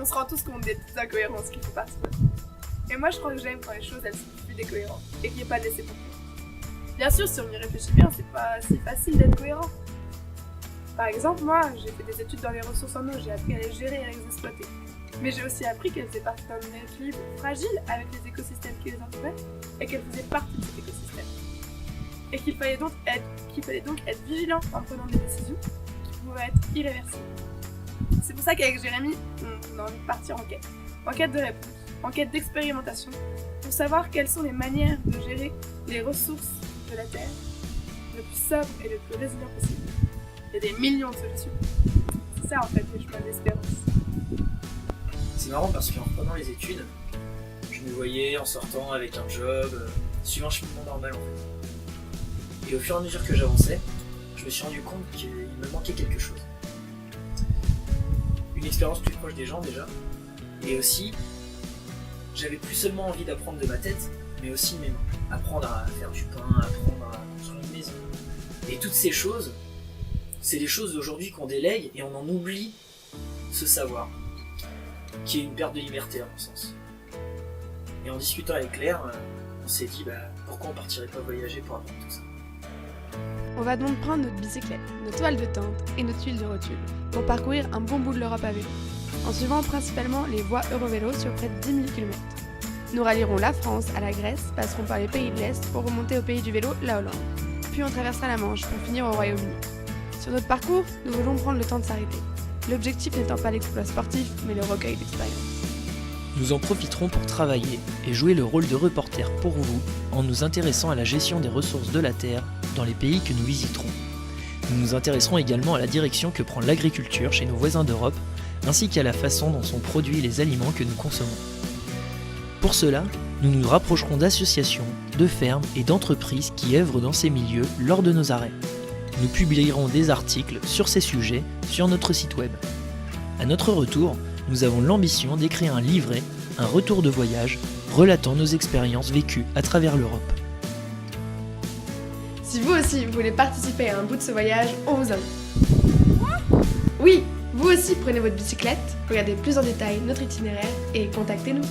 On se rend tous compte des petites incohérences qui font partie de notre vie. Et moi, je crois que j'aime quand les choses elles sont plus décohérentes et qu'il n'y ait pas de laisser pour compte. Bien sûr, si on y réfléchit bien, c'est pas si facile d'être cohérent. Par exemple, moi, j'ai fait des études dans les ressources en eau, j'ai appris à les gérer et à les exploiter. Mais j'ai aussi appris qu'elles faisaient partie d'un équilibre fragile avec les écosystèmes qui les entouraient et qu'elles faisaient partie de cet écosystème. Et qu'il fallait donc être vigilant en prenant des décisions qui pouvaient être irréversibles. C'est pour ça qu'avec Jérémy, on a envie de partir en quête de réponses, en quête d'expérimentation, pour savoir quelles sont les manières de gérer les ressources de la Terre le plus sobre et le plus résilient possible. Il y a des millions de solutions. C'est ça en fait les chemins d'espérance. C'est marrant parce qu'en prenant les études, je me voyais en sortant avec un job, suivant un cheminement normal en fait. Et au fur et à mesure que j'avançais, je me suis rendu compte qu'il me manquait quelque chose. Une expérience plus proche des gens déjà, et aussi, j'avais plus seulement envie d'apprendre de ma tête, mais aussi de mes mains. Apprendre à faire du pain, apprendre à construire une maison. Et toutes ces choses, c'est des choses d'aujourd'hui qu'on délègue et on en oublie ce savoir, qui est une perte de liberté à mon sens. Et en discutant avec Claire, on s'est dit pourquoi on partirait pas voyager pour apprendre tout ça. On va donc prendre notre bicyclette, nos toiles de tente et nos tuiles de rotule pour parcourir un bon bout de l'Europe à vélo, en suivant principalement les voies Eurovélo sur près de 10 000 km. Nous rallierons la France à la Grèce, passerons par les pays de l'Est pour remonter au pays du vélo, la Hollande. Puis on traversera la Manche pour finir au Royaume-Uni. Sur notre parcours, nous voulons prendre le temps de s'arrêter. L'objectif n'étant pas l'exploit sportif, mais le recueil d'expériences. Nous en profiterons pour travailler et jouer le rôle de reporter pour vous en nous intéressant à la gestion des ressources de la Terre dans les pays que nous visiterons. Nous nous intéresserons également à la direction que prend l'agriculture chez nos voisins d'Europe, ainsi qu'à la façon dont sont produits les aliments que nous consommons. Pour cela, nous nous rapprocherons d'associations, de fermes et d'entreprises qui œuvrent dans ces milieux lors de nos arrêts. Nous publierons des articles sur ces sujets sur notre site web. À notre retour, nous avons l'ambition d'écrire un livret, un retour de voyage, relatant nos expériences vécues à travers l'Europe. Si vous aussi vous voulez participer à un bout de ce voyage, on vous invite. Oui, vous aussi prenez votre bicyclette, regardez plus en détail notre itinéraire et contactez-nous.